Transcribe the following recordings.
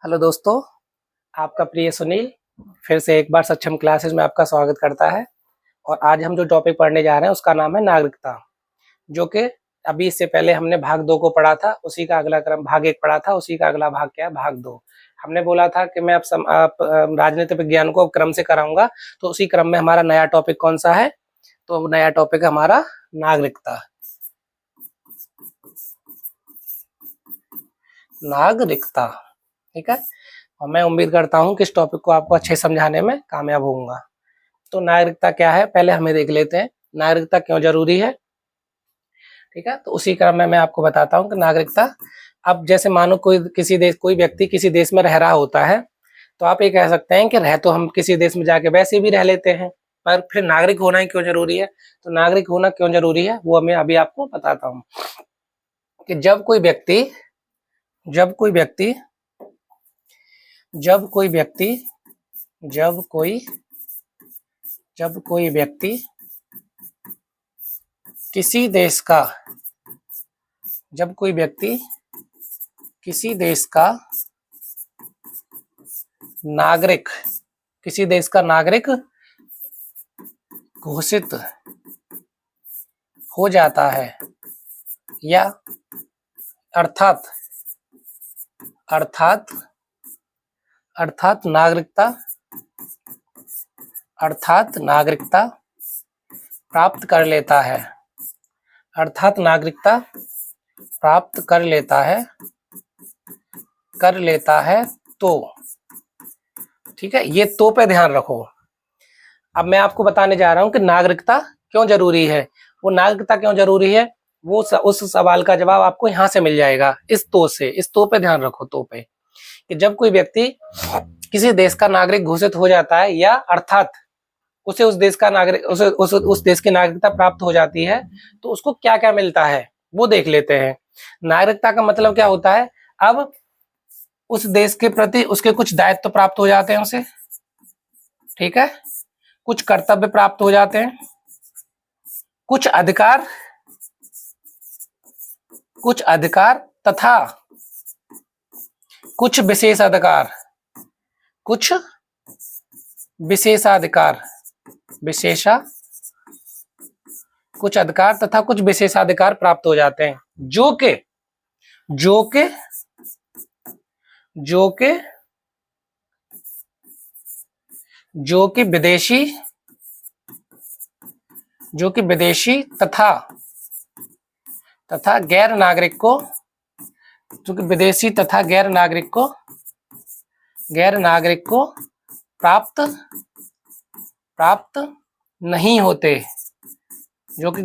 Hello दोस्तों, आपका प्रिय सुनील फिर से एक बार सक्षम क्लासेस में आपका स्वागत करता है। और आज हम जो टॉपिक पढ़ने जा रहे हैं उसका नाम है नागरिकता, जो कि अभी इससे पहले हमने भाग 2 को पढ़ा था। उसी का अगला क्रम भाग 1 पढ़ा था, उसी का अगला भाग क्या है, भाग 2। हमने बोला था कि मैं आप राजनीतिक विज्ञान को क्रम से कराऊंगा, तो उसी क्रम में हमारा नया टॉपिक कौन सा है? तो नया टॉपिक है हमारा नागरिकता। नागरिकता, ठीक है। और मैं उम्मीद करता हूं कि इस टॉपिक को आपको अच्छे समझाने में कामयाब होऊंगा। तो नागरिकता क्या है, पहले हमें देख लेते हैं नागरिकता क्यों जरूरी है। ठीक है, तो उसी क्रम में मैं आपको बताता हूं कि नागरिकता, अब जैसे मानो कोई व्यक्ति किसी देश में रह रहा होता है, तो आप ये कह सकते हैं कि रह तो हम किसी देश में जाके वैसे भी रह लेते हैं, पर फिर नागरिक होना ही क्यों जरूरी है? तो नागरिक होना क्यों जरूरी है वो मैं अभी आपको बताता हूँ कि जब कोई व्यक्ति जब कोई व्यक्ति जब कोई व्यक्ति जब कोई जब कोई व्यक्ति किसी देश का जब कोई व्यक्ति किसी देश का नागरिक किसी देश का नागरिक घोषित हो जाता है, या अर्थात अर्थात अर्थात नागरिकता प्राप्त कर लेता है अर्थात नागरिकता प्राप्त कर लेता है तो, ठीक है, ये तो पे ध्यान रखो। अब मैं आपको बताने जा रहा हूं कि नागरिकता क्यों जरूरी है। वो नागरिकता क्यों जरूरी है, वो उस सवाल का जवाब आपको यहां से मिल जाएगा, इस तो से। इस तो पे ध्यान रखो, तो पे, कि जब कोई व्यक्ति किसी देश का नागरिक घोषित हो जाता है, या अर्थात उसे उस देश का नागरिक उस देश की नागरिकता प्राप्त हो जाती है, तो उसको क्या क्या मिलता है वो देख लेते हैं। नागरिकता का मतलब क्या होता है? अब उस देश के प्रति उसके कुछ दायित्व प्राप्त हो जाते हैं उसे, ठीक है, कुछ कर्तव्य प्राप्त हो जाते हैं, कुछ अधिकार तथा कुछ विशेषाधिकार कुछ अधिकार तथा कुछ विशेषाधिकार प्राप्त हो जाते हैं, जो कि विदेशी तथा गैर नागरिक को प्राप्त नहीं होते, जो कि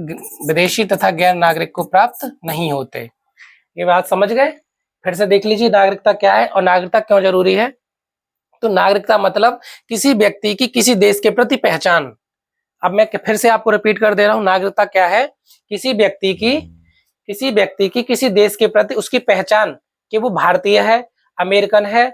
विदेशी तथा गैर नागरिक को प्राप्त नहीं होते। ये बात समझ गए? फिर से देख लीजिए नागरिकता क्या है और नागरिकता क्यों जरूरी है। तो नागरिकता मतलब किसी व्यक्ति की किसी देश के प्रति पहचान। अब मैं फिर से आपको रिपीट कर दे रहा हूं, नागरिकता क्या है? किसी व्यक्ति की किसी देश के प्रति उसकी पहचान, कि वो भारतीय है, अमेरिकन है,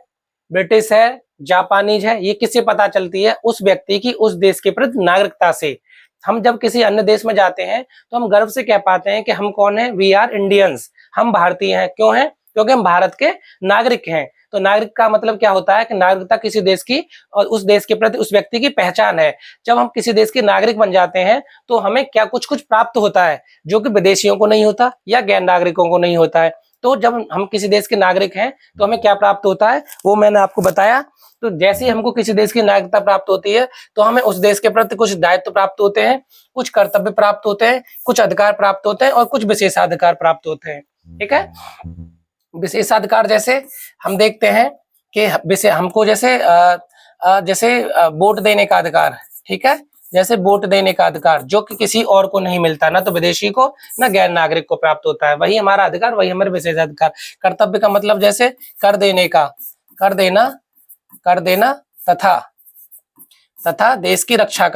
ब्रिटिश है, जापानीज है। ये किससे पता चलती है? उस व्यक्ति की उस देश के प्रति नागरिकता से। हम जब किसी अन्य देश में जाते हैं तो हम गर्व से कह पाते हैं कि हम कौन है? वी आर इंडियंस, हम भारतीय हैं। क्यों हैं? क्योंकि हम भारत के नागरिक हैं। तो नागरिक का मतलब क्या होता है कि नागरिकता किसी देश की और उस देश के प्रति उस व्यक्ति की पहचान है। जब हम किसी देश के नागरिक बन जाते हैं तो हमें क्या कुछ प्राप्त होता है, जो कि विदेशियों को नहीं होता या गैर नागरिकों को नहीं होता है। तो जब हम किसी देश के नागरिक हैं तो हमें क्या प्राप्त होता है वो मैंने आपको बताया। तो जैसे ही हमको किसी देश की नागरिकता प्राप्त होती है तो हमें उस देश के प्रति कुछ दायित्व प्राप्त होते हैं, कुछ कर्तव्य प्राप्त होते हैं, कुछ अधिकार प्राप्त होते हैं और कुछ विशेषाधिकार प्राप्त होते हैं। ठीक है, विशेषाधिकार जैसे हम देखते हैं कि हमको जैसे वोट देने का अधिकार, ठीक है, जैसे वोट देने का अधिकार, जो कि किसी और को नहीं मिलता, ना तो विदेशी को ना गैर नागरिक को प्राप्त होता है। वही हमारा अधिकार, वही हमारे विशेषाधिकार। कर्तव्य का मतलब जैसे कर देना तथा देश की रक्षा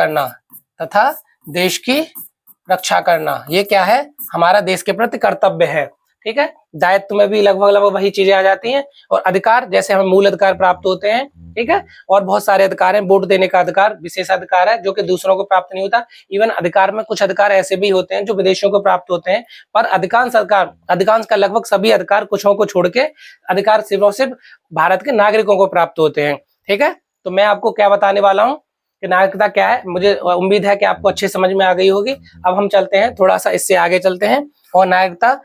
करना, ये क्या है? हमारा देश के प्रति कर्तव्य है। ठीक है। दायित्व में भी लगभग लगभग वही चीजें आ जाती हैं। और अधिकार, जैसे हमें मूल अधिकार प्राप्त होते हैं, ठीक है, और बहुत सारे अधिकार हैं। वोट देने का अधिकार विशेषाधिकार है जो कि दूसरों को प्राप्त नहीं होता। इवन अधिकार में कुछ अधिकार ऐसे भी होते हैं जो विदेशियों को प्राप्त होते हैं, पर अधिकांश का लगभग सभी अधिकार कुछों को छोड़ के अधिकार सिर्फ और सिर्फ भारत के नागरिकों को प्राप्त होते हैं, ठीक है। तो मैं आपको क्या बताने वाला हूँ कि नागरिकता क्या है, मुझे उम्मीद है कि आपको अच्छे समझ में आ गई होगी। अब हम चलते हैं थोड़ा सा इससे आगे चलते हैं। और नागरिकता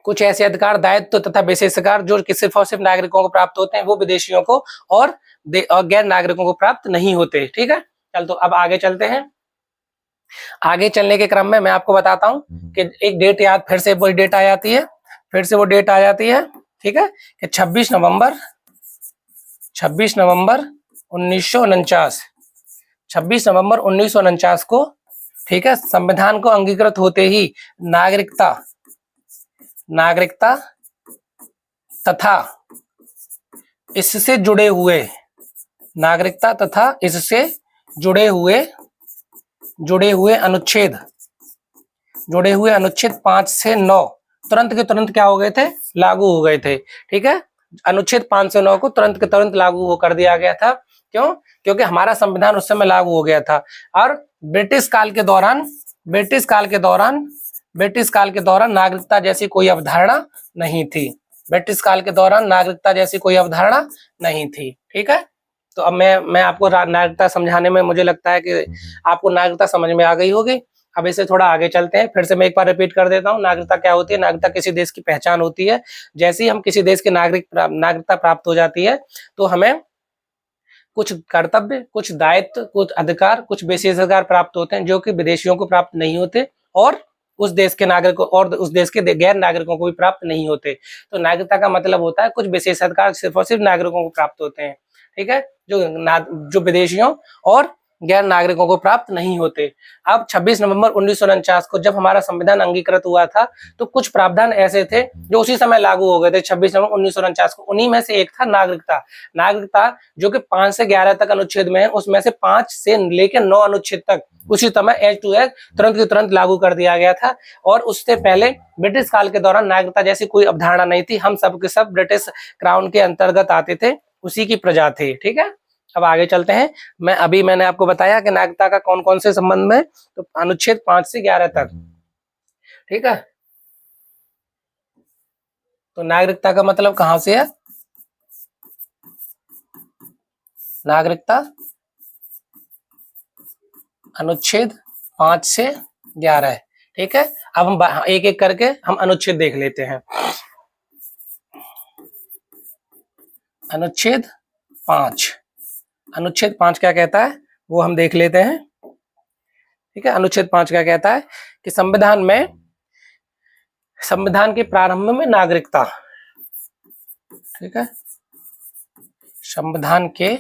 कुछ ऐसे अधिकार, दायित्व तथा विशेषाधिकार जो कि सिर्फ और सिर्फ नागरिकों को प्राप्त होते हैं, वो विदेशियों को और गैर नागरिकों को प्राप्त नहीं होते, ठीक है। चल तो अब आगे चलते हैं। आगे चलने के क्रम में मैं आपको बताता हूँ कि एक डेट याद, फिर से वो डेट आ जाती है, ठीक है, कि 26 नवंबर 1949 26 नवंबर 1949 को, ठीक है, संविधान को अंगीकृत होते ही नागरिकता तथा इससे जुड़े हुए अनुच्छेद 5 से 9 तुरंत के तुरंत क्या हो गए थे, लागू हो गए थे, ठीक है। अनुच्छेद 5 से 9 को तुरंत के तुरंत लागू कर दिया गया था। क्यों? क्योंकि हमारा संविधान उस समय लागू हो गया था। और ब्रिटिश काल के दौरान नागरिकता जैसी कोई अवधारणा नहीं थी। ठीक है। तो अब मैं आपको नागरिकता समझाने में, मुझे लगता है कि आपको नागरिकता समझ में आ गई होगी। अब इसे थोड़ा आगे चलते हैं। फिर से मैं एक बार रिपीट कर देता हूँ, नागरिकता क्या होती है। नागरिकता किसी देश की पहचान होती है। जैसे ही हम किसी देश के नागरिकता प्राप्त हो जाती है, तो हमें कुछ कर्तव्य, कुछ दायित्व, कुछ अधिकार, कुछ विशेषाधिकार प्राप्त होते हैं जो कि विदेशियों को प्राप्त नहीं होते, और उस देश के नागरिकों और उस देश के गैर नागरिकों को भी प्राप्त नहीं होते। तो नागरिकता का मतलब होता है कुछ विशेषाधिकार सिर्फ और सिर्फ नागरिकों को प्राप्त होते हैं, ठीक है, जो विदेशियों और गैर नागरिकों को प्राप्त नहीं होते। अब 26 नवंबर 1949 को जब हमारा संविधान अंगीकृत हुआ था, तो कुछ प्रावधान ऐसे थे जो उसी समय लागू हो गए थे 26 नवंबर 1949 को। उन्हीं में से एक था नागरिकता जो कि 5 से 11 तक अनुच्छेद में है। उसमें से 5 से लेकर 9 अनुच्छेद तक उसी समय एज टू एज तुरंत के तुरंत लागू कर दिया गया था। और उससे पहले ब्रिटिश काल के दौरान नागरिकता जैसी कोई अवधारणा नहीं थी। हम सब के सब ब्रिटिश क्राउन के अंतर्गत आते थे, उसी की प्रजा थे, ठीक है। अब आगे चलते हैं। मैंने आपको बताया कि नागरिकता का कौन कौन से संबंध में, तो अनुच्छेद 5 से 11 तक, ठीक है। तो नागरिकता का मतलब कहां से है, नागरिकता अनुच्छेद 5 से 11, ठीक है। अब हम एक एक करके हम अनुच्छेद देख लेते हैं। अनुच्छेद 5 क्या कहता है वो हम देख लेते हैं, ठीक है। अनुच्छेद 5 क्या कहता है कि संविधान के प्रारंभ में नागरिकता, ठीक है, संविधान के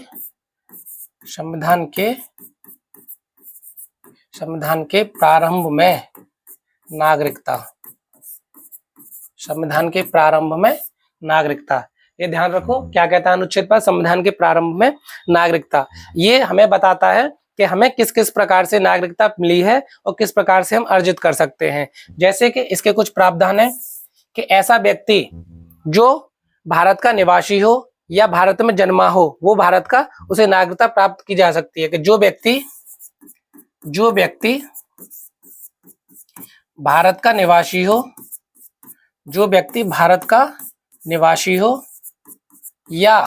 प्रारंभ में नागरिकता, ये ध्यान रखो। क्या कहता है अनुच्छेद 5, संविधान के प्रारंभ में नागरिकता। ये हमें बताता है कि हमें किस किस प्रकार से नागरिकता मिली है और किस प्रकार से हम अर्जित कर सकते हैं। जैसे कि इसके कुछ प्रावधान है कि ऐसा व्यक्ति जो भारत का निवासी हो या भारत में जन्मा हो, वो भारत का, उसे नागरिकता प्राप्त की जा सकती है। कि जो व्यक्ति भारत का निवासी हो, या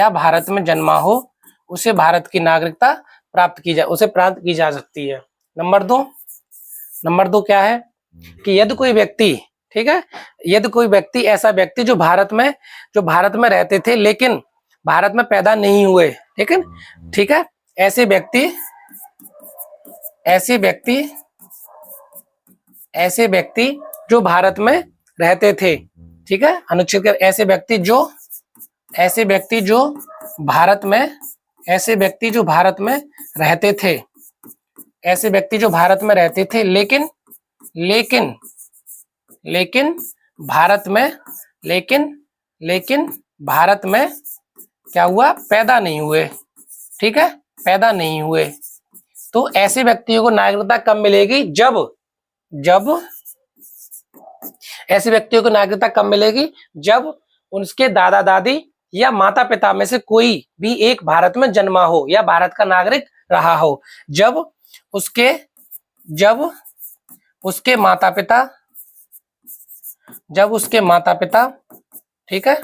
भारत में जन्मा हो, उसे भारत की नागरिकता प्राप्त की जा सकती है। नंबर दो क्या है कि यदि कोई व्यक्ति, ठीक है, ऐसा व्यक्ति जो भारत में रहते थे लेकिन भारत में पैदा नहीं हुए, ठीक है, ऐसे व्यक्ति जो भारत में रहते थे, ठीक है, अनुच्छेद के ऐसे व्यक्ति जो भारत में रहते थे, लेकिन भारत में क्या हुआ, पैदा नहीं हुए, ठीक है, पैदा नहीं हुए। तो ऐसे व्यक्तियों को नागरिकता कब मिलेगी? जब ऐसे व्यक्तियों को नागरिकता कब मिलेगी? जब उनके दादा दादी या माता पिता में से कोई भी एक भारत में जन्मा हो या भारत का नागरिक रहा हो। जब उसके माता पिता, ठीक है,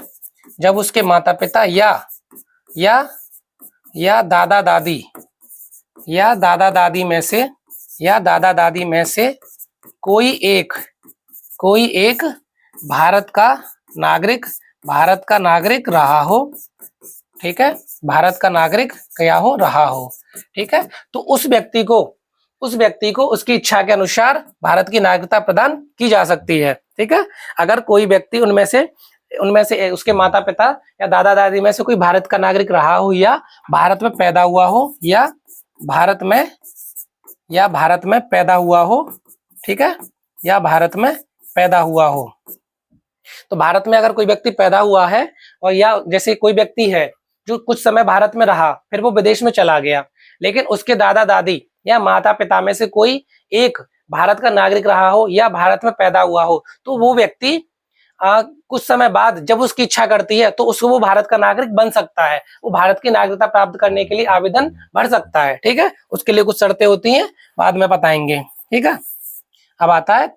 जब उसके माता पिता या दादा दादी में से कोई एक भारत का नागरिक रहा हो, ठीक है, भारत का नागरिक क्या हो रहा हो, ठीक है। तो उस व्यक्ति को उसकी इच्छा के अनुसार भारत की नागरिकता प्रदान की जा सकती है, ठीक है। अगर कोई व्यक्ति उनमें से उसके माता पिता या दादा दादी में से कोई भारत का नागरिक रहा हो या भारत में पैदा हुआ हो या भारत में पैदा हुआ हो, ठीक है, या भारत में पैदा हुआ हो। तो भारत में अगर कोई व्यक्ति पैदा हुआ है और या जैसे कोई व्यक्ति है जो कुछ समय भारत में रहा, फिर वो विदेश में चला गया, लेकिन उसके दादा दादी या माता पिता में से कोई एक भारत का नागरिक रहा हो या भारत में पैदा हुआ हो, तो वो व्यक्ति कुछ समय बाद जब उसकी इच्छा करती है तो उसको वो भारत का नागरिक बन सकता है। वो भारत की नागरिकता प्राप्त करने के लिए आवेदन भर सकता है, ठीक है। उसके लिए कुछ शर्तें होती हैं, बाद में बताएंगे, ठीक है। अब आता है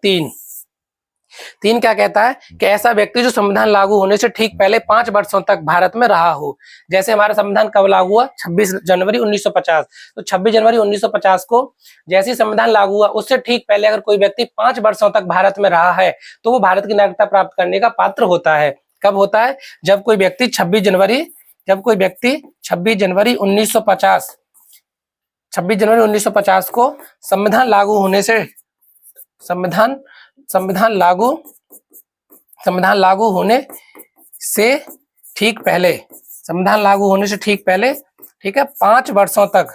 3 क्या कहता है कि ऐसा व्यक्ति जो संविधान लागू होने से ठीक पहले 5 वर्षों तक भारत में रहा हो। जैसे हमारा संविधान कब लागू हुआ? 26 जनवरी 1950। तो 26 जनवरी 1950 को जैसे संविधान लागू हुआ उससे ठीक पहले अगर कोई व्यक्ति 5 वर्षों तक भारत में रहा है तो वो भारत की नागरिकता प्राप्त करने का पात्र होता है। कब होता है? जब कोई व्यक्ति 26 जनवरी 1950 को संविधान लागू होने से ठीक पहले, ठीक है, 5 वर्षों तक,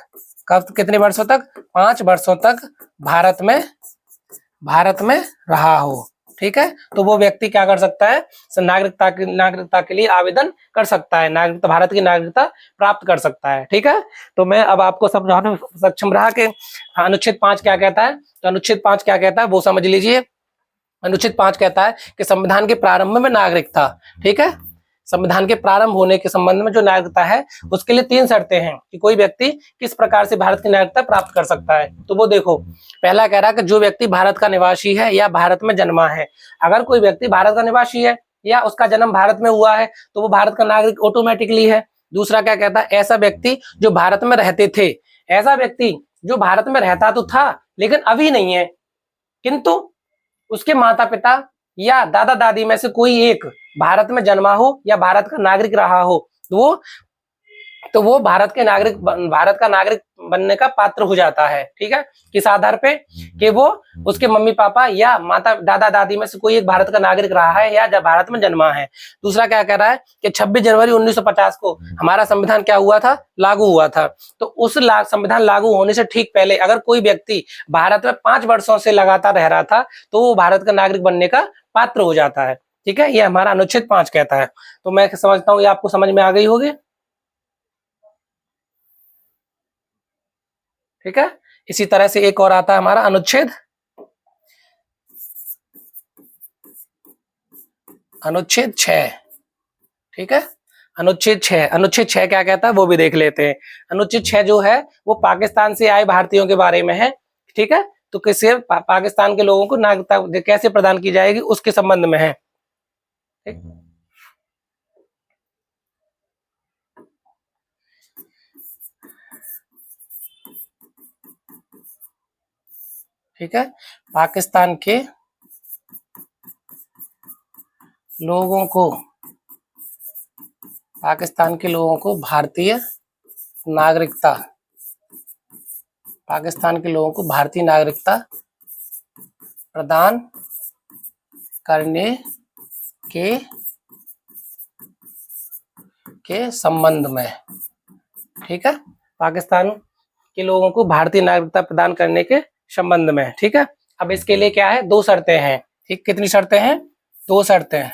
कितने वर्षों तक? 5 वर्षों तक भारत में रहा हो, ठीक है। तो वो व्यक्ति क्या कर सकता है? नागरिकता के लिए आवेदन कर सकता है, भारत की नागरिकता प्राप्त कर सकता है, ठीक है। तो मैं अब आपको समझाने में सक्षम रहा कि अनुच्छेद 5 क्या कहता है। तो अनुच्छेद 5 क्या कहता है वो समझ लीजिए। अनुच्छेद 5 कहता है कि संविधान के प्रारंभ में नागरिकता, ठीक है, संविधान के प्रारंभ होने के संबंध में जो नागरिकता है उसके लिए 3 शर्तें हैं कि कोई व्यक्ति किस प्रकार से भारत की नागरिकता प्राप्त कर सकता है। तो वो देखो, पहला कह रहा है कि जो व्यक्ति भारत का निवासी है या भारत में जन्मा है। अगर कोई व्यक्ति भारत का निवासी है या उसका जन्म भारत में हुआ है तो वो भारत का नागरिक ऑटोमेटिकली है। दूसरा क्या कहता है? ऐसा व्यक्ति जो भारत में रहते थे, ऐसा व्यक्ति जो भारत में रहता तो था लेकिन अभी नहीं है, किंतु उसके माता पिता या दादा दादी में से कोई एक भारत में जन्मा हो या भारत का नागरिक रहा हो तो वो भारत का नागरिक बनने का पात्र हो जाता है, ठीक है। किस आधार पे? कि वो उसके मम्मी पापा या दादा दादी में से कोई एक भारत का नागरिक रहा है या जब भारत में जन्मा है। दूसरा क्या कह रहा है कि 26 जनवरी 1950 को हमारा संविधान क्या हुआ था? लागू हुआ था। तो उस संविधान लागू होने से ठीक पहले अगर कोई व्यक्ति भारत में 5 वर्षों से लगातार रह रहा था तो वो भारत का नागरिक बनने का पात्र हो जाता है, ठीक है। ये हमारा अनुच्छेद 5 कहता है। तो मैं समझता हूँ ये आपको समझ में आ गई होगी, ठीक है। इसी तरह से एक और आता है हमारा अनुच्छेद 6, ठीक है। अनुच्छेद 6 क्या कहता है वो भी देख लेते हैं। अनुच्छेद 6 जो है वो पाकिस्तान से आए भारतीयों के बारे में है, ठीक है। तो कैसे पाकिस्तान के लोगों को नागरिकता कैसे प्रदान की जाएगी उसके संबंध में है, ठीक है। पाकिस्तान के लोगों को भारतीय नागरिकता प्रदान करने के संबंध में, ठीक है। पाकिस्तान के लोगों को भारतीय नागरिकता प्रदान करने के संबंध में, ठीक है। अब इसके लिए क्या है? 2 शर्तें हैं, ठीक। कितनी शर्तें हैं? 2 शर्तें हैं,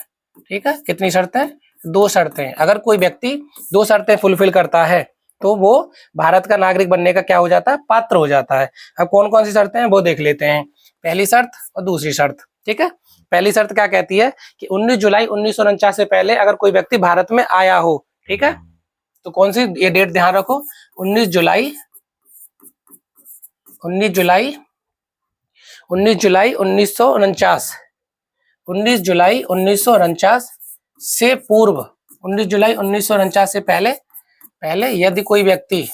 ठीक है। कितनी शर्तें? 2 शर्तें। अगर कोई व्यक्ति 2 शर्तें फुलफिल करता है तो वो भारत का नागरिक बनने का क्या हो जाता है, पात्र हो जाता है। अब कौन कौन सी शर्तें हैं वो देख लेते हैं, पहली शर्त और दूसरी शर्त। ठीक है, पहली शर्त क्या कहती है कि 19 जुलाई 1949 से पहले अगर कोई व्यक्ति भारत में आया हो। ठीक है, तो कौन सी, ये डेट ध्यान रखो, 19 जुलाई 19 जुलाई 19 जुलाई 1949, 19 जुलाई 1949 से पूर्व, 19 जुलाई 1949 से पहले यदि कोई व्यक्ति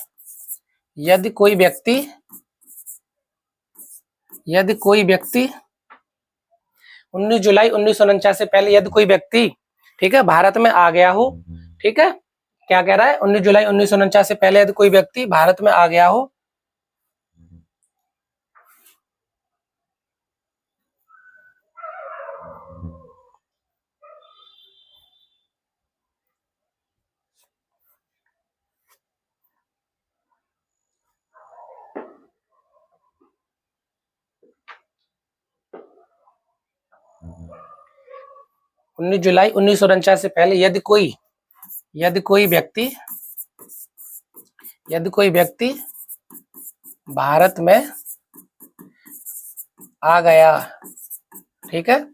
19 जुलाई 1949 से पहले यदि कोई व्यक्ति, ठीक है, भारत में आ गया हो। ठीक है, क्या कह रहा है, 19 जुलाई 1949 से पहले यदि कोई व्यक्ति भारत में आ गया हो, उन्नीस जुलाई 1949 से पहले यदि कोई व्यक्ति भारत में आ गया। ठीक है,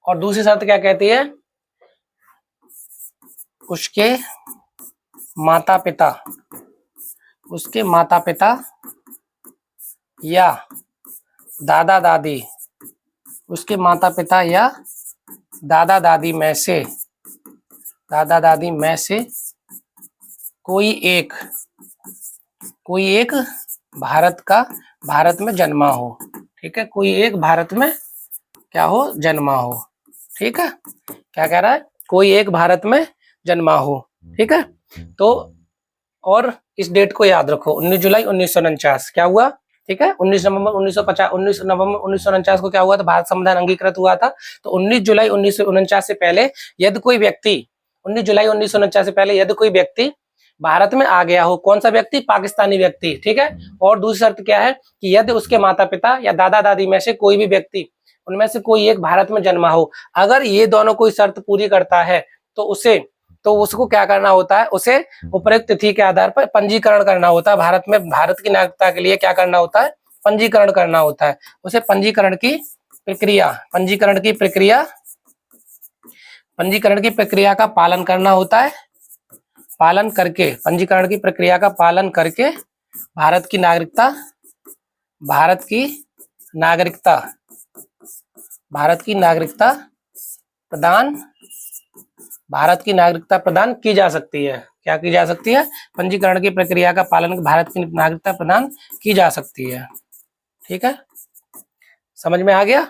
और दूसरी शर्त क्या कहती है, उसके माता पिता या दादा दादी, उसके माता पिता या दादा दादी में कोई एक भारत में जन्मा हो। ठीक है, कोई एक भारत में क्या हो, जन्मा हो। ठीक है, क्या कह रहा है, कोई एक भारत में जन्मा हो। ठीक है, तो और इस डेट को याद रखो, 19 जुलाई 1949 क्या हुआ। ठीक है, 19 नवंबर 1949 को क्या हुआ था, भारत संविधान अंगीकृत हुआ था। तो 19 जुलाई 1949 से पहले यदि कोई व्यक्ति 19 जुलाई 1949 से पहले यदि कोई व्यक्ति भारत में आ गया हो, कौन सा व्यक्ति, पाकिस्तानी व्यक्ति। ठीक है, और दूसरी शर्त क्या है कि यदि उसके माता पिता या दादा दादी में से कोई भी व्यक्ति, उनमें से कोई एक भारत में जन्मा हो। अगर ये दोनों कोई शर्त पूरी करता है तो उसको क्या करना होता है, उसे उपयुक्त तिथि के आधार पर पंजीकरण करना होता है। भारत में भारत की नागरिकता के लिए क्या करना होता है, पंजीकरण करना होता है। उसे पंजीकरण की प्रक्रिया का पालन करना होता है। पंजीकरण की प्रक्रिया का पालन करके भारत की नागरिकता प्रदान की जा सकती है। क्या की जा सकती है, पंजीकरण की प्रक्रिया का पालन भारत की नागरिकता प्रदान की जा सकती है। ठीक है, समझ में आ गया।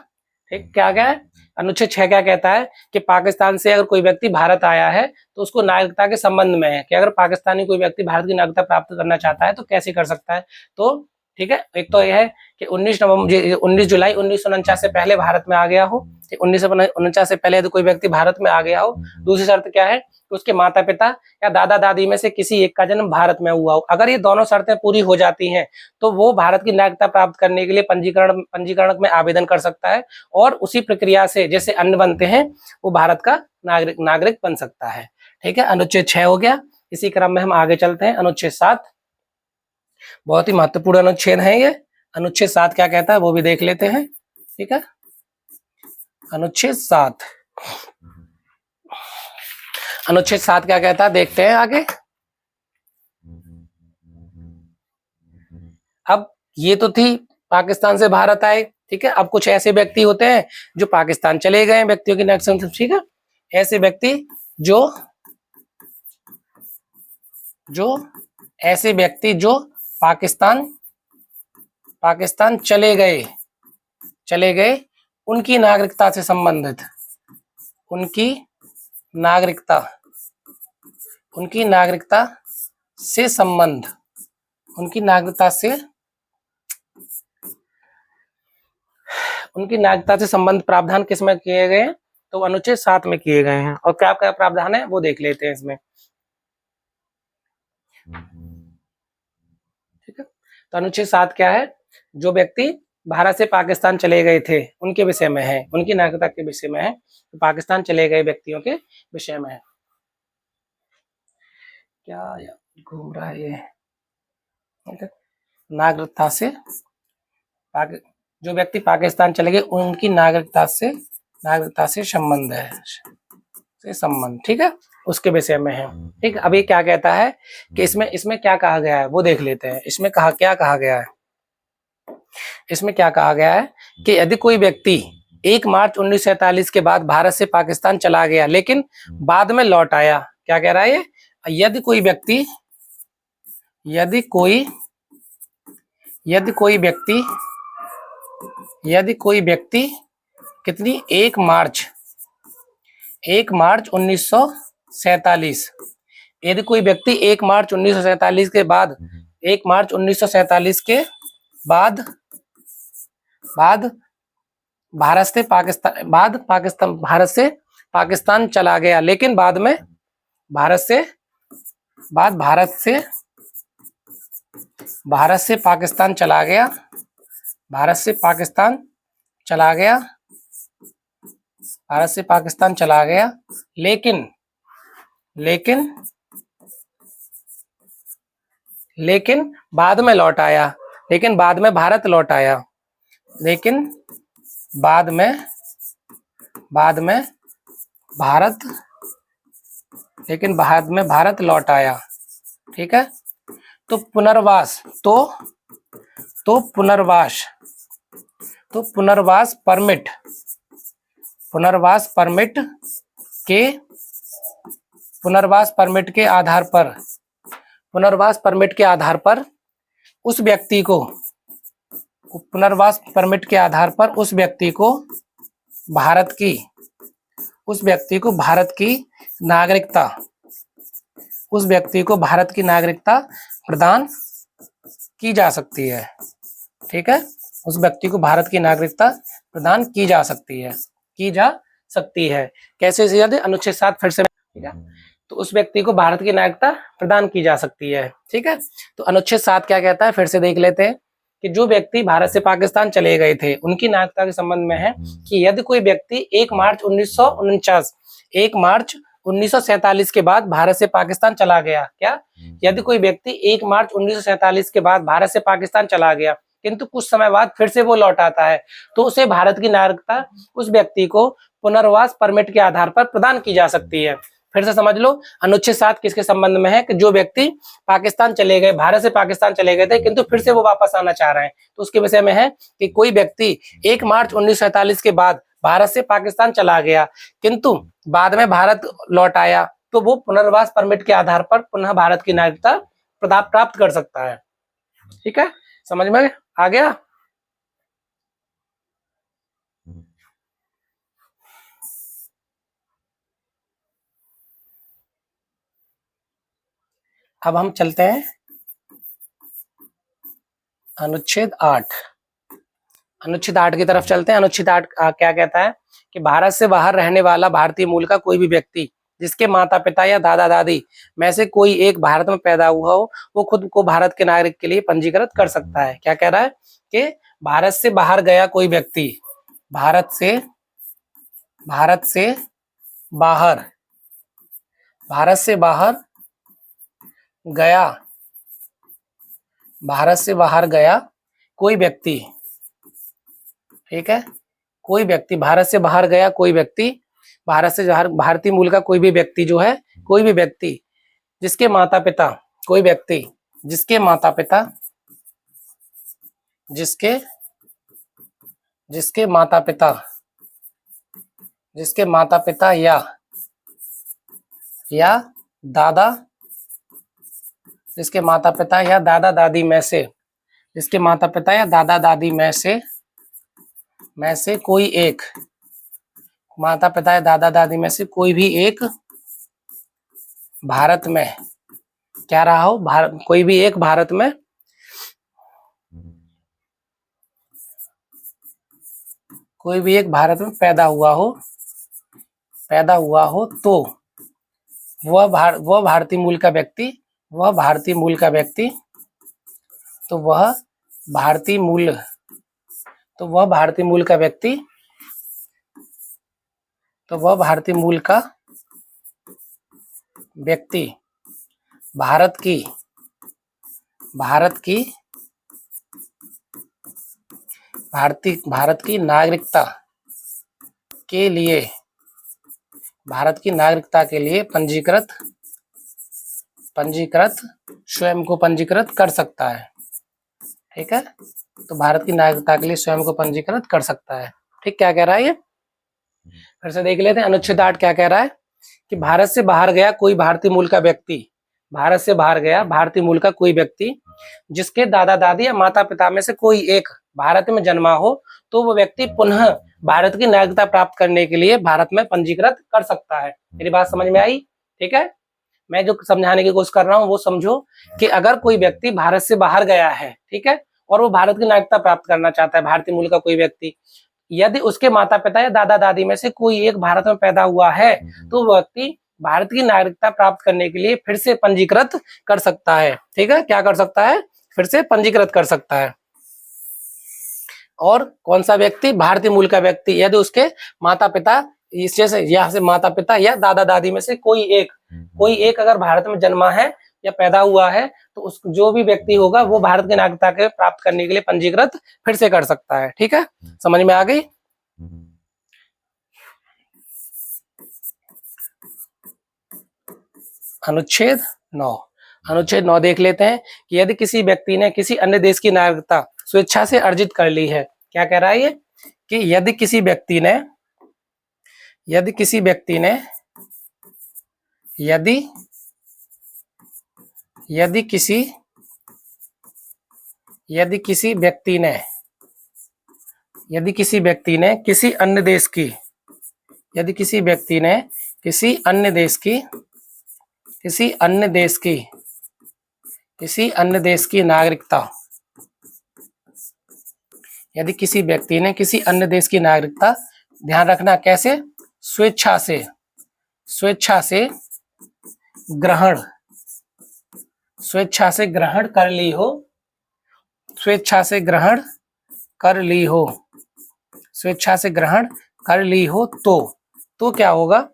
ठीक, क्या क्या है, अनुच्छेद 6 क्या कहता है कि पाकिस्तान से अगर कोई व्यक्ति भारत आया है तो उसको नागरिकता के संबंध में है कि अगर पाकिस्तानी कोई व्यक्ति भारत की नागरिकता प्राप्त करना चाहता है तो कैसे कर सकता है। तो ठीक है, एक तो यह है कि 19 जुलाई 1949 से पहले भारत में आ गया हो। 1949 से पहले यदि कोई व्यक्ति भारत में आ गया हो। दूसरी शर्त क्या है कि उसके माता पिता या दादा दादी में से किसी एक का जन्म भारत में हुआ हो। अगर ये दोनों शर्तें पूरी हो जाती हैं तो वो भारत की नागरिकता प्राप्त करने के लिए पंजीकरण में आवेदन कर सकता है, और उसी प्रक्रिया से जैसे अन्य बनते हैं वो भारत का नागरिक बन सकता है। ठीक है, अनुच्छेद 6 हो गया। इसी क्रम में हम आगे चलते हैं, अनुच्छेद 7, बहुत ही महत्वपूर्ण अनुच्छेद है ये। अनुच्छेद 7 क्या कहता है वो भी देख लेते हैं। ठीक है, अनुच्छेद 7 क्या कहता है, देखते हैं आगे। अब ये तो थी पाकिस्तान से भारत आए। ठीक है, अब कुछ ऐसे व्यक्ति होते हैं जो पाकिस्तान चले गए, व्यक्तियों की नागरिकता। ठीक है, ऐसे व्यक्ति जो पाकिस्तान चले गए, उनकी नागरिकता से संबंधित उनकी नागरिकता से संबंध प्रावधान किसमें किए गए हैं, तो अनुच्छेद 7 में किए गए हैं। और क्या क्या प्रावधान है वो देख लेते हैं इसमें। ठीक है, तो अनुच्छेद 7 क्या है, जो व्यक्ति भारत से पाकिस्तान चले गए थे उनके विषय में है, उनकी नागरिकता के विषय में है, तो पाकिस्तान चले गए व्यक्तियों के विषय में है। क्या यार घूम रहा है ये। ठीक है? नागरिकता से जो व्यक्ति पाकिस्तान चले गए उनकी नागरिकता से संबंध है, संबंध, ठीक है, उसके विषय में है। ठीक, अब ये क्या कहता है कि इसमें क्या कहा गया है वो देख लेते हैं। इसमें क्या कहा गया है, इसमें क्या कहा गया है कि यदि कोई व्यक्ति 1 मार्च 1947 के बाद भारत से पाकिस्तान चला गया लेकिन बाद में लौट आया, क्या कह रहा है ये, यदि कोई व्यक्ति कितनी 1 मार्च 1947, यदि कोई व्यक्ति 1 मार्च 1947 के बाद 1 मार्च 1947 के बाद भारत से पाकिस्तान चला गया लेकिन बाद में भारत से पाकिस्तान चला गया, भारत से पाकिस्तान चला गया लेकिन बाद में लौट आया, लेकिन बाद में भारत लौट आया, लेकिन बाद में भारत लौट आया। ठीक है, तो पुनर्वास परमिट के आधार पर उस व्यक्ति को भारत की नागरिकता प्रदान की जा सकती है। ठीक है, उस व्यक्ति को भारत की नागरिकता प्रदान की जा सकती है। कैसे याद है, अनुच्छेद 7 फिर से, ठीक है, तो उस व्यक्ति को भारत की नागरिकता प्रदान की जा सकती है। ठीक है, तो अनुच्छेद 7 क्या कहता है फिर से देख लेते हैं कि जो व्यक्ति भारत से पाकिस्तान चले गए थे उनकी नागरिकता के संबंध में है कि यदि कोई व्यक्ति 1 मार्च 1947 के बाद भारत से पाकिस्तान चला गया, क्या, यदि कोई व्यक्ति 1 मार्च 1947 के बाद भारत से पाकिस्तान चला गया किंतु कुछ समय बाद फिर से वो लौट आता है तो उसे भारत की नागरिकता उस व्यक्ति को पुनर्वास परमिट के आधार पर प्रदान की जा सकती है। फिर से समझ लो, अनुच्छेद 7 किसके संबंध में है कि जो व्यक्ति पाकिस्तान चले गए, भारत से पाकिस्तान चले गए थे किंतु फिर से वो वापस आना चाह रहे हैं, तो उसके विषय में है कि कोई व्यक्ति 1 मार्च 1947 के बाद भारत से पाकिस्तान चला गया किंतु बाद में भारत लौट आया तो वो पुनर्वास परमिट के आधार पर पुनः भारत की नागरिकता प्राप्त कर सकता है। ठीक है, समझ में आ गया। अब हम चलते हैं अनुच्छेद 8 की तरफ चलते हैं। अनुच्छेद 8 क्या कहता है कि भारत से बाहर रहने वाला भारतीय मूल का कोई भी व्यक्ति जिसके माता पिता या दादा दादी में से कोई एक भारत में पैदा हुआ हो वो खुद को भारत के नागरिक के लिए पंजीकृत कर सकता है। क्या कह रहा है कि भारत से बाहर गया कोई व्यक्ति, भारत से बाहर गया कोई व्यक्ति, ठीक है, कोई व्यक्ति भारत से बाहर गया, कोई व्यक्ति भारत से बाहर, भारतीय मूल का कोई भी व्यक्ति जो है, कोई भी व्यक्ति जिसके माता पिता, कोई व्यक्ति जिसके माता पिता या दादा दादी में से, जिसके माता पिता या दादा दादी में से कोई एक, माता पिता या दादा दादी में से कोई भी एक भारत में क्या रहा हो, कोई भी एक भारत में पैदा हुआ हो तो वह भारतीय मूल का व्यक्ति तो वह भारतीय मूल का व्यक्ति भारत भारत की नागरिकता के लिए पंजीकृत स्वयं को पंजीकृत कर सकता है। ठीक है, तो भारत की नागरिकता के लिए स्वयं को पंजीकृत कर सकता है। ठीक, क्या कह रहा है ये, फिर से देख लेते हैं। अनुच्छेद 8 क्या कह रहा है कि भारत से बाहर गया कोई भारतीय मूल का व्यक्ति, भारत से बाहर गया भारतीय मूल का कोई व्यक्ति जिसके दादा दादी या माता पिता में से कोई एक भारत में जन्मा हो, तो वो व्यक्ति पुनः भारत की नागरिकता प्राप्त करने के लिए भारत में पंजीकृत कर सकता है। मेरी बात समझ में आई? ठीक है, मैं जो समझाने की कोशिश कर रहा हूँ वो समझो कि अगर कोई व्यक्ति भारत से बाहर गया है, ठीक है, और वो भारत की नागरिकता प्राप्त करना चाहता है, भारतीय मूल का कोई व्यक्ति, यदि उसके माता पिता या दादा दादी में से कोई एक भारत में पैदा हुआ है, तो वो व्यक्ति भारत की नागरिकता प्राप्त करने के लिए फिर से पंजीकृत कर सकता है। ठीक है, क्या कर सकता है, फिर से पंजीकृत कर सकता है। और कौन सा व्यक्ति, भारतीय मूल का व्यक्ति, यदि उसके माता पिता जैसे यहाँ से माता पिता या दादा दादी में से कोई एक अगर भारत में जन्मा है या पैदा हुआ है, तो उस जो भी व्यक्ति होगा वो भारत की नागरिकता के प्राप्त करने के लिए पंजीकृत फिर से कर सकता है। ठीक है, समझ में आ गई? अनुच्छेद 9 देख लेते हैं कि यदि किसी व्यक्ति ने किसी अन्य देश की नागरिकता स्वेच्छा से अर्जित कर ली है, क्या कह रहा है ये कि यदि किसी व्यक्ति ने किसी अन्य देश की नागरिकता, यदि किसी व्यक्ति ने किसी अन्य देश की नागरिकता, ध्यान रखना कैसे, स्वेच्छा से ग्रहण कर ली हो, तो क्या होगा,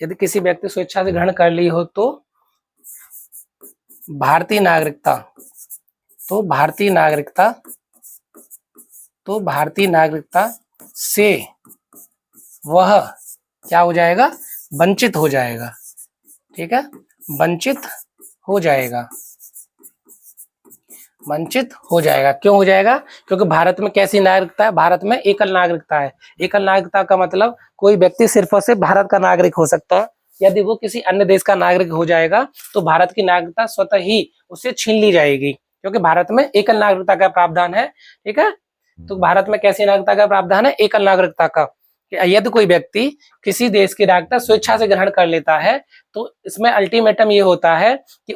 यदि किसी व्यक्ति स्वेच्छा से ग्रहण कर ली हो तो भारतीय नागरिकता से वह क्या हो जाएगा, वंचित हो जाएगा। ठीक है, वंचित हो जाएगा। क्यों हो जाएगा? क्योंकि भारत में कैसी नागरिकता है, भारत में एकल नागरिकता है। एकल नागरिकता का मतलब कोई व्यक्ति सिर्फ और सिर्फ भारत का नागरिक हो सकता है। यदि वो किसी अन्य देश का नागरिक हो जाएगा तो भारत की नागरिकता स्वतः ही उससे छीन ली जाएगी, क्योंकि भारत में एकल नागरिकता का प्रावधान है। ठीक है, तो भारत में कैसी नागरिकता का प्रावधान है, एकल नागरिकता का। यदि कोई व्यक्ति किसी देश की नागरिकता स्वेच्छा से ग्रहण कर लेता है, तो इसमें अल्टीमेटम ये होता है कि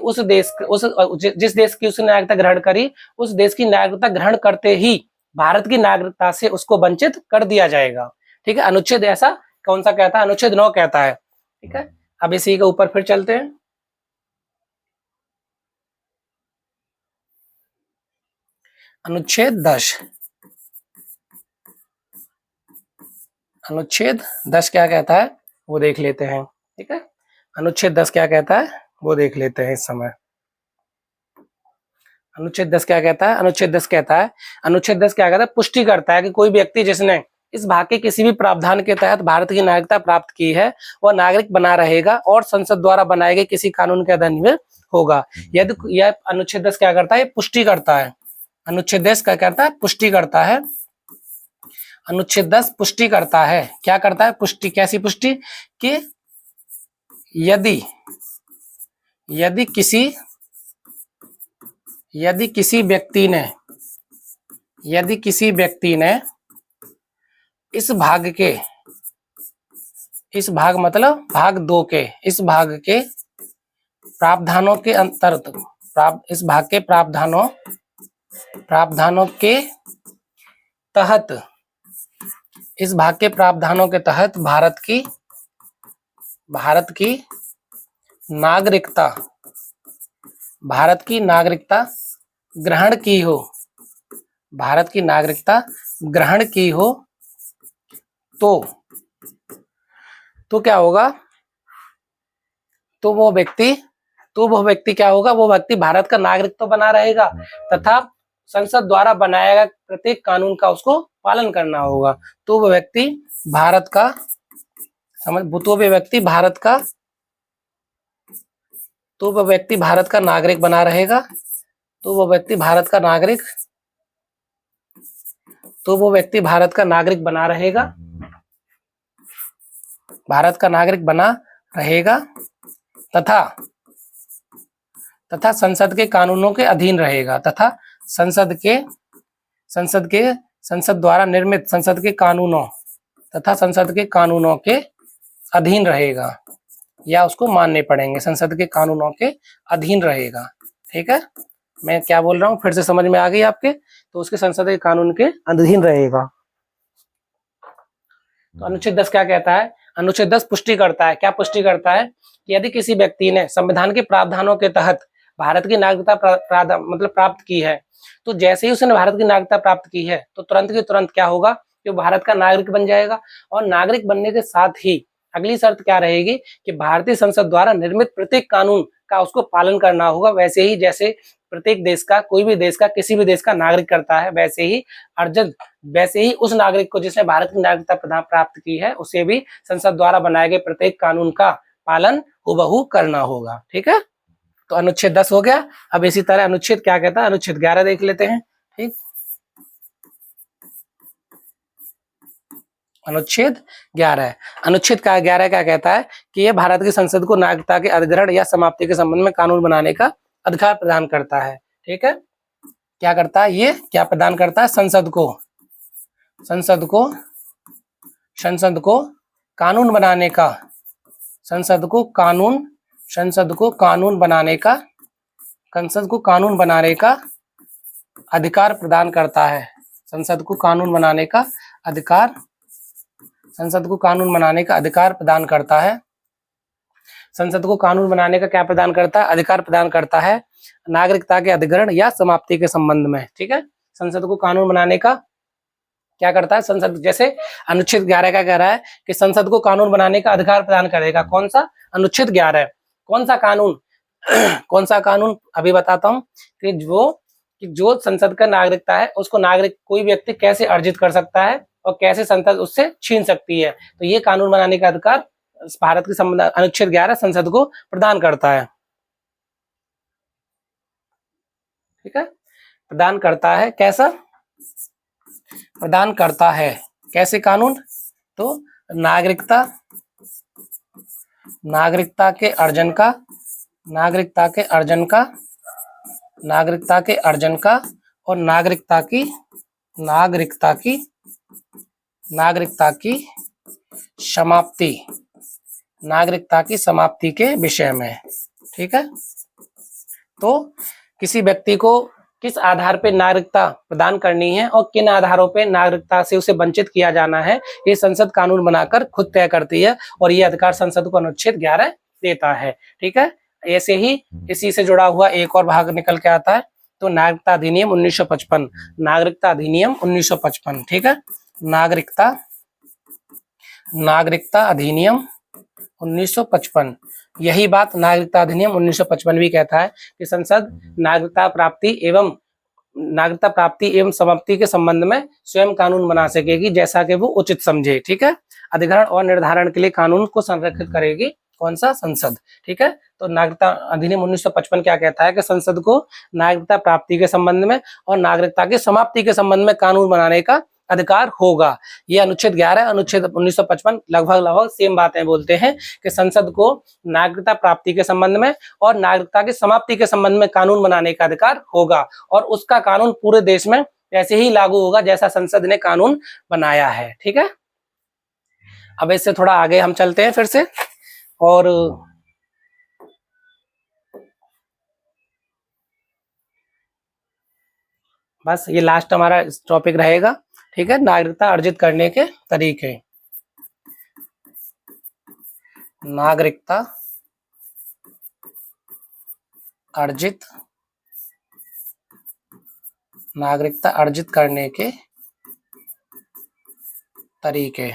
जिस देश की उसने नागरिकता ग्रहण करी, उस देश की नागरिकता ग्रहण करते ही भारत की नागरिकता से उसको वंचित कर दिया जाएगा। ठीक है, अनुच्छेद ऐसा कौन सा कहता है, अनुच्छेद 9 कहता है। ठीक है, अब इसी के ऊपर फिर चलते हैं। अनुच्छेद 10 क्या कहता है वो देख लेते हैं। ठीक है, अनुच्छेद 10 क्या कहता है वो देख लेते हैं इस समय। अनुच्छेद 10 क्या कहता है? अनुच्छेद 10 कहता है पुष्टि करता है कि कोई व्यक्ति जिसने इस भाग के किसी भी प्रावधान के तहत भारत की नागरिकता प्राप्त की है वह नागरिक बना रहेगा और संसद द्वारा बनाए गए किसी कानून के अधीन में होगा। यदि यह अनुच्छेद 10 क्या करता है, पुष्टि करता है। अनुच्छेद 10 क्या करता है, पुष्टि करता है। अनुच्छेद 10 पुष्टि करता है। क्या करता है, पुष्टि। कैसी पुष्टि? कि यदि किसी व्यक्ति ने इस भाग मतलब भाग 2 के इस भाग के प्रावधानों के अंतर्गत इस भाग के प्रावधानों के तहत भारत की नागरिकता ग्रहण की हो तो क्या होगा, तो वो व्यक्ति क्या होगा, वो व्यक्ति भारत का नागरिक तो बना रहेगा तथा संसद द्वारा बनाया गया प्रत्येक कानून का उसको पालन करना होगा। तो वो व्यक्ति भारत का नागरिक बना रहेगा। तो वो व्यक्ति भारत का नागरिक बना रहेगा, तथा संसद के कानूनों के अधीन रहेगा, तथा संसद द्वारा निर्मित संसद के कानूनों के अधीन रहेगा, या उसको मानने पड़ेंगे, संसद के कानूनों के अधीन रहेगा। ठीक है, मैं क्या बोल रहा हूँ फिर से समझ में आ गई आपके? तो उसके संसद के कानून के अधीन रहेगा। तो अनुच्छेद 10 क्या कहता है? अनुच्छेद 10 पुष्टि करता है, क्या पुष्टि करता है कि यदि किसी व्यक्ति ने संविधान के प्रावधानों के तहत भारत की नागरिकता प्राप्त की है, तो जैसे ही उसने भारत की नागरिकता प्राप्त की है तो तुरंत के तुरंत क्या होगा कि भारत का नागरिक बन जाएगा। और नागरिक बनने के साथ ही अगली शर्त क्या रहेगी कि भारतीय संसद द्वारा निर्मित प्रत्येक कानून का उसको पालन करना होगा। वैसे ही जैसे प्रत्येक देश का, कोई भी देश का, किसी भी देश का नागरिक करता है, वैसे ही उस नागरिक को जिसने भारत की नागरिकता प्राप्त की है उसे भी संसद द्वारा बनाए गए प्रत्येक कानून का पालन हुबहू करना होगा। ठीक है, तो अनुच्छेद 10 हो गया। अब इसी तरह अनुच्छेद क्या कहता है, अनुच्छेद 11 देख लेते हैं। ठीक, अनुच्छेद 11 क्या कहता है कि यह भारत की संसद को नागरिकता के अधिग्रहण या समाप्ति के संबंध में कानून बनाने का अधिकार प्रदान करता है। ठीक है, क्या करता है, ये क्या प्रदान करता है? संसद को कानून बनाने का, संसद को कानून बनाने का अधिकार प्रदान करता है। संसद को कानून बनाने का अधिकार प्रदान करता है। संसद को कानून बनाने का क्या प्रदान करता है? अधिकार प्रदान करता है नागरिकता के अधिग्रहण या समाप्ति के संबंध में। ठीक है, संसद को कानून बनाने का क्या करता है संसद? जैसे अनुच्छेद 11 क्या कह रहा है कि संसद को कानून बनाने का अधिकार प्रदान करेगा। कौन सा? अनुच्छेद 11। कौन सा कानून? कौन सा कानून? अभी बताता हूँ कि जो संसद का नागरिकता है उसको नागरिक कोई व्यक्ति कैसे अर्जित कर सकता है और कैसे संसद उससे छीन सकती है। तो ये कानून बनाने का अधिकार भारत के संबंध अनुच्छेद 11 संसद को प्रदान करता है। ठीक है, प्रदान करता है। कैसा प्रदान करता है? कैसे कानून? तो नागरिकता के अर्जन का और नागरिकता की समाप्ति के विषय में। ठीक है, तो किसी व्यक्ति को किस आधार पे नागरिकता प्रदान करनी है और किन आधारों पे नागरिकता से उसे वंचित किया जाना है, ये संसद कानून बनाकर खुद तय करती है और ये अधिकार संसद को अनुच्छेद 11 देता है। ठीक है, ऐसे ही इसी से जुड़ा हुआ एक और भाग निकल के आता है, तो नागरिकता अधिनियम 1955। नागरिकता अधिनियम 1955। ठीक है, नागरिकता अधिनियम 1955। यही बात नागरिकता अधिनियम 1955 भी कहता है कि संसद नागरिकता प्राप्ति एवं समाप्ति के संबंध में स्वयं कानून बना सकेगी जैसा कि वो उचित समझे। ठीक है, अधिग्रहण और निर्धारण के लिए कानून को संरक्षित करेगी कौन सा? संसद। ठीक है, तो नागरिकता अधिनियम 1955 क्या कहता है कि संसद को नागरिकता प्राप्ति के संबंध में और नागरिकता की समाप्ति के संबंध में कानून बनाने का अधिकार होगा। ये अनुच्छेद 11, अनुच्छेद 1955 लगभग सेम बातें बोलते हैं कि संसद को नागरिकता प्राप्ति के संबंध में और नागरिकता की समाप्ति के संबंध में कानून बनाने का अधिकार होगा और उसका कानून पूरे देश में ऐसे ही लागू होगा जैसा संसद ने कानून बनाया है। ठीक है, अब इससे थोड़ा आगे हम चलते हैं फिर से, और बस ये लास्ट हमारा टॉपिक रहेगा। ठीक है, नागरिकता अर्जित करने के तरीके। नागरिकता अर्जित करने के तरीके।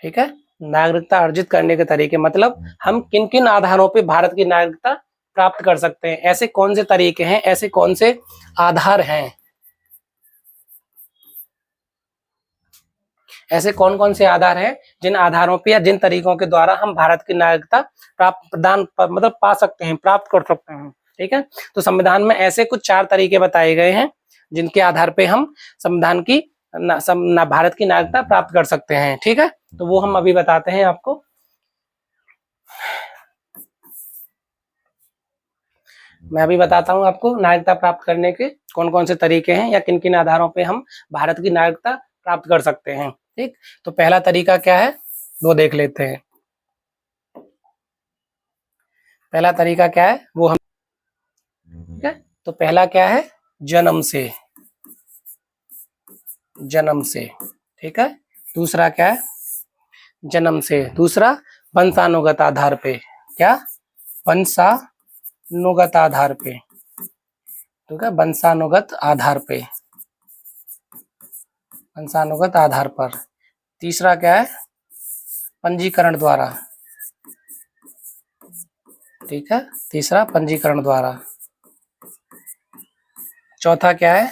ठीक है, नागरिकता अर्जित करने के तरीके मतलब हम किन किन आधारों पे भारत की नागरिकता प्राप्त कर सकते हैं, ऐसे कौन से तरीके हैं, ऐसे कौन से आधार हैं, ऐसे कौन कौन से आधार हैं जिन आधारों पे या जिन तरीकों के द्वारा हम भारत की नागरिकता मतलब पा सकते हैं, प्राप्त कर सकते हैं। ठीक है, तो संविधान में ऐसे कुछ 4 तरीके बताए गए हैं जिनके आधार पे हम संविधान की भारत की नागरिकता प्राप्त कर सकते हैं। ठीक है, तो वो हम अभी बताते हैं आपको। मैं अभी बताता हूँ आपको नागरिकता प्राप्त करने के कौन कौन से तरीके हैं या किन किन आधारों पे हम भारत की नागरिकता प्राप्त कर सकते हैं। ठीक, तो पहला तरीका क्या है वो देख लेते हैं। पहला तरीका क्या है वो हम, ठीक है, तो पहला क्या है, जन्म से, जन्म से। ठीक है, दूसरा क्या है, जन्म से। दूसरा वंशानुगत आधार पे, क्या, वंशानुगत आधार पे। ठीक है, वंशानुगत आधार पे, वंशानुगत आधार पर। तीसरा क्या है, पंजीकरण द्वारा। ठीक है, तीसरा पंजीकरण द्वारा। चौथा क्या है,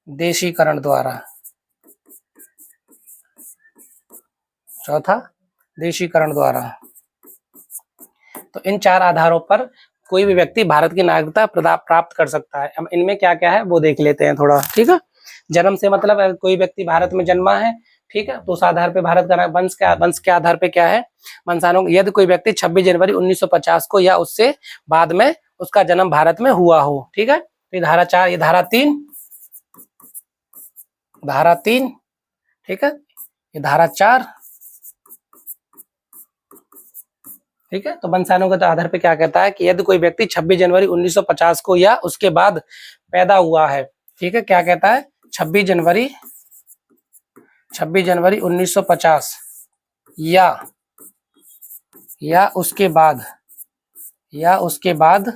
देशीकरण द्वारा। चौथा देशीकरण द्वारा। तो इन 4 आधारों पर कोई भी व्यक्ति भारत की नागरिकता प्राप्त कर सकता है। हम इनमें क्या क्या है वो देख लेते हैं थोड़ा। ठीक है, जन्म से मतलब कोई व्यक्ति भारत में जन्मा है, ठीक है, तो उस आधार पे भारत का वंश के आधार पे क्या है, वंशानुगत। यदि कोई व्यक्ति 26 जनवरी 1950 को या उससे बाद में उसका जन्म भारत में हुआ हो। ठीक है, तो धारा 4, ये धारा 3, धारा 3, ठीक है, ये धारा 4। ठीक है, तो वंशानुगत आधार पे क्या कहता है कि यदि कोई व्यक्ति 26 जनवरी 1950 को या उसके बाद पैदा हुआ है। ठीक है, क्या कहता है, 26 जनवरी 1950 या उसके बाद, या उसके बाद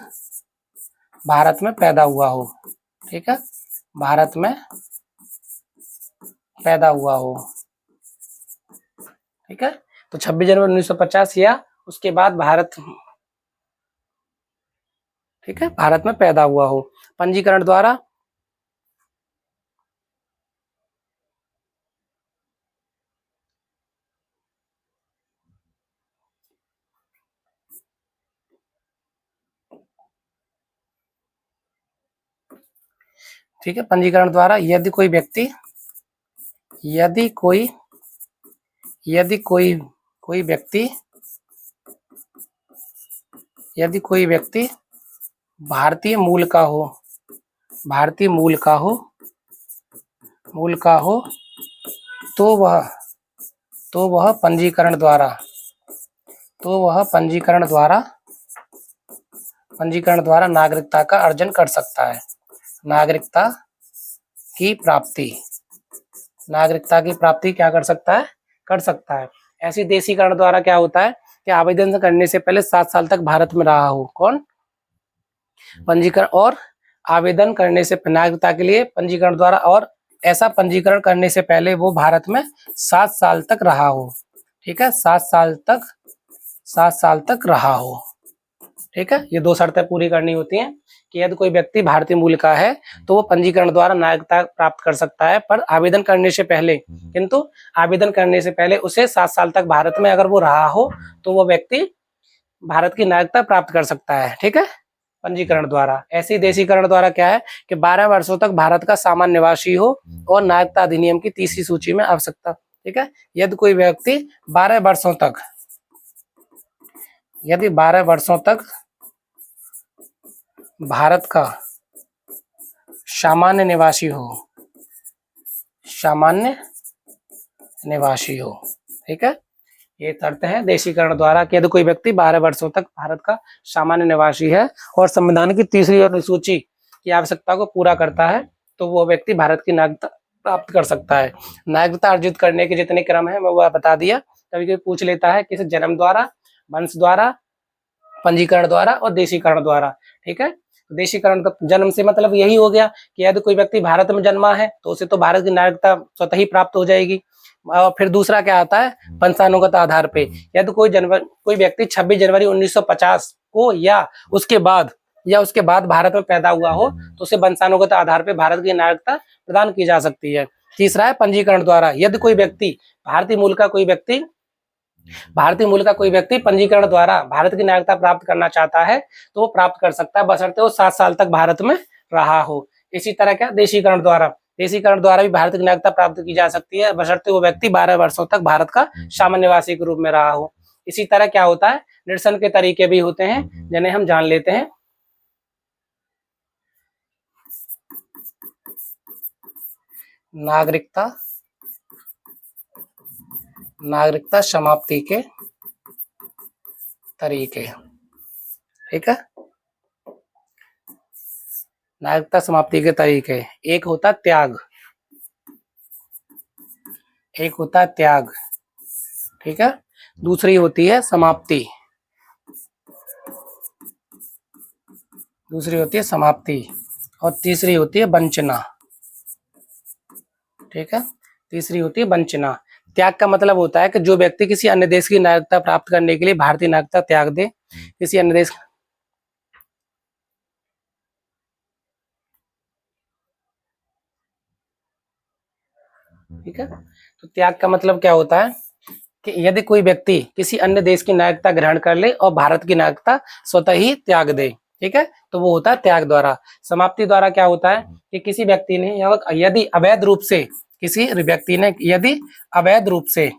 भारत में पैदा हुआ हो। ठीक है, भारत में पैदा हुआ हो। ठीक है, तो 26 जनवरी 1950 या उसके बाद भारत, ठीक है, भारत में पैदा हुआ हो। पंजीकरण द्वारा, ठीक है, पंजीकरण द्वारा यदि कोई व्यक्ति, यदि कोई व्यक्ति, यदि कोई व्यक्ति भारतीय मूल का हो, भारतीय मूल का हो, तो वह पंजीकरण द्वारा, पंजीकरण द्वारा नागरिकता का अर्जन कर सकता है। नागरिकता की प्राप्ति, नागरिकता की प्राप्ति क्या कर सकता है, कर सकता है। ऐसी देशीकरण द्वारा क्या होता है कि आवेदन करने से पहले 7 साल तक भारत में रहा हो। कौन, पंजीकरण, और आवेदन करने से नागरिकता के लिए पंजीकरण द्वारा, और ऐसा पंजीकरण करने से पहले वो भारत में 7 साल तक रहा हो। ठीक है, 7 साल तक रहा हो। ठीक है, ये 2 शर्तें पूरी करनी होती हैं कि यदि कोई व्यक्ति भारतीय मूल का है तो वो पंजीकरण द्वारा नागरिकता प्राप्त कर सकता है, पर आवेदन करने से पहले, किंतु आवेदन करने से पहले उसे 7 साल तक भारत में अगर वो रहा हो तो वो व्यक्ति भारत की नागरिकता प्राप्त कर सकता है। ठीक है, पंजीकरण द्वारा। ऐसी देशीकरण द्वारा क्या है कि 12 वर्षों तक भारत का सामान्य निवासी हो और नागरिकता अधिनियम की 3री सूची में आवश्यकता। ठीक है, यदि कोई व्यक्ति 12 वर्षों तक, यदि 12 वर्षों तक भारत का सामान्य निवासी हो, सामान्य निवासी हो। ठीक है, ये शर्त है देशीकरण द्वारा कि यदि कोई व्यक्ति 12 वर्षों तक भारत का सामान्य निवासी है और संविधान की 3री अनुसूची की आवश्यकता को पूरा करता है तो वो व्यक्ति भारत की नागरिकता प्राप्त कर सकता है। नागरिकता अर्जित करने के जितने क्रम है मैं वो बता दिया। कभी कभी पूछ लेता है किसी जन्म द्वारा, वंश द्वारा, पंजीकरण द्वारा और देशीकरण द्वारा। ठीक है, देशीकरण का जन्म से मतलब यही हो गया कि यदि कोई व्यक्ति भारत में जन्मा है तो उसे तो भारत की नागरिकता स्वतः ही प्राप्त हो जाएगी। और फिर दूसरा क्या आता है, वंशानुगत आधार पे। यदि कोई व्यक्ति 26 जनवरी 1950 को या उसके बाद भारत में पैदा हुआ हो तो उसे वंशानुगत आधार पे भारत की नागरिकता प्रदान की जा सकती है। तीसरा है पंजीकरण द्वारा। यदि कोई व्यक्ति भारतीय मूल का कोई व्यक्ति पंजीकरण द्वारा भारत की नागरिकता प्राप्त करना चाहता है तो वो प्राप्त कर सकता है, बशर्ते वो 7 साल तक भारत में रहा हो। इसी तरह क्या, देशीकरण द्वारा भी भारत की नागरिकता प्राप्त की जा सकती है, बशर्ते वो व्यक्ति 12 वर्षों तक भारत का सामान्य निवासी के रूप में रहा हो। इसी तरह क्या होता है, निरसन के तरीके भी होते हैं जिन्हें हम जान लेते हैं। नागरिकता समाप्ति के तरीके, ठीक है। नागरिकता समाप्ति के तरीके, एक होता त्याग, ठीक है। दूसरी होती है समाप्ति, और तीसरी होती है वंचना, ठीक है। तीसरी होती है वंचना। त्याग का मतलब होता है कि जो व्यक्ति किसी अन्य देश की नागरिकता प्राप्त करने के लिए भारतीय नागरिकता त्याग दे, किसी अन्य देश, ठीक है। तो त्याग का मतलब क्या होता है कि यदि कोई व्यक्ति किसी अन्य देश की नागरिकता ग्रहण कर ले और भारत की नागरिकता स्वतः ही त्याग दे, ठीक है, तो वो होता है त्याग द्वारा। समाप्ति द्वारा क्या होता है कि किसी व्यक्ति ने यदि अवैध रूप से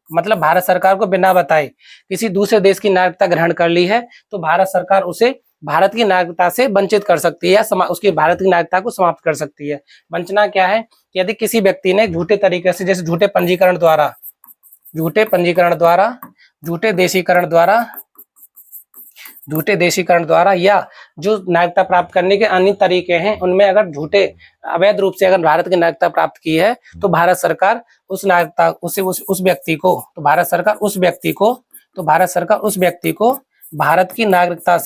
मतलब भारत सरकार को बिना बताए किसी दूसरे देश की नागरिकता ग्रहण कर ली है तो भारत सरकार उसे भारत की नागरिकता से वंचित कर सकती है या उसकी भारत की नागरिकता को समाप्त कर सकती है। वंचना क्या है, यदि किसी व्यक्ति ने झूठे तरीके से, जैसे झूठे देशीकरण द्वारा या जो नागरिकता प्राप्त करने के अन्य तरीके हैं उनमें अगर अवैध रूप से अगर भारत की नागरिकता प्राप्त की है तो भारत सरकार उस व्यक्ति को भारत की नागरिकता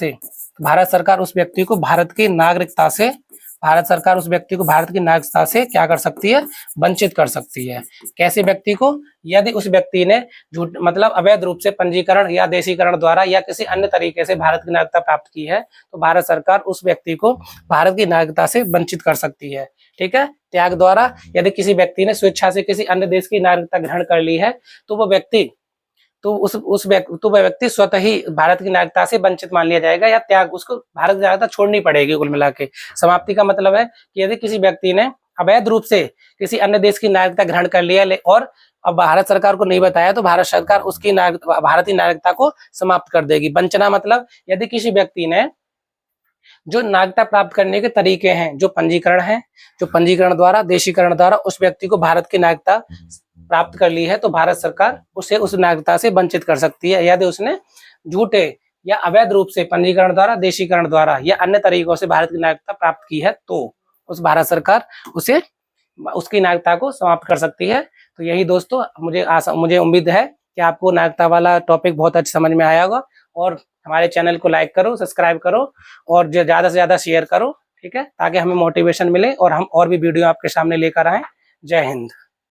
से क्या कर सकती है, वंचित कर सकती है। कैसे व्यक्ति को, यदि उस व्यक्ति ने मतलब अवैध रूप से पंजीकरण या देशीकरण द्वारा या किसी अन्य तरीके से भारत की नागरिकता प्राप्त की है तो भारत सरकार उस व्यक्ति को भारत की नागरिकता से वंचित कर सकती है, ठीक है। त्याग द्वारा, यदि किसी व्यक्ति ने स्वेच्छा से किसी अन्य देश की नागरिकता ग्रहण कर ली है तो वह व्यक्ति स्वतः ही भारत की नागरिकता से वंचित मान लिया जाएगा, या त्याग, उसको भारत की नागरिकता छोड़नी पड़ेगी कुल मिला के। समाप्ति का मतलब है कि यदि किसी व्यक्ति ने अवैध रूप से किसी अन्य देश की नागरिकता ग्रहण कर लिया और अब भारत सरकार को नहीं बताया तो भारत सरकार उसकी भारतीय नागरिकता को समाप्त कर देगी। वंचना मतलब यदि किसी व्यक्ति ने जो नागरिकता प्राप्त करने के तरीके हैं, जो पंजीकरण द्वारा, देशीकरण द्वारा उस व्यक्ति को भारत की नागरिकता प्राप्त कर ली है तो भारत सरकार उसे उस नागरिकता से वंचित कर सकती है। यदि उसने झूठे या अवैध रूप से पंजीकरण द्वारा, देशीकरण द्वारा या अन्य तरीकों से भारत की नागरिकता प्राप्त की है तो उस भारत सरकार उसे उसकी नागरिकता को समाप्त कर सकती है। तो यही दोस्तों, मुझे उम्मीद है कि आपको नागरिकता वाला टॉपिक बहुत अच्छे समझ में आया होगा, और हमारे चैनल को लाइक करो, सब्सक्राइब करो और ज्यादा से ज्यादा शेयर करो, ठीक है, ताकि हमें मोटिवेशन मिले और हम और भी वीडियो आपके सामने लेकर आए। जय हिंद।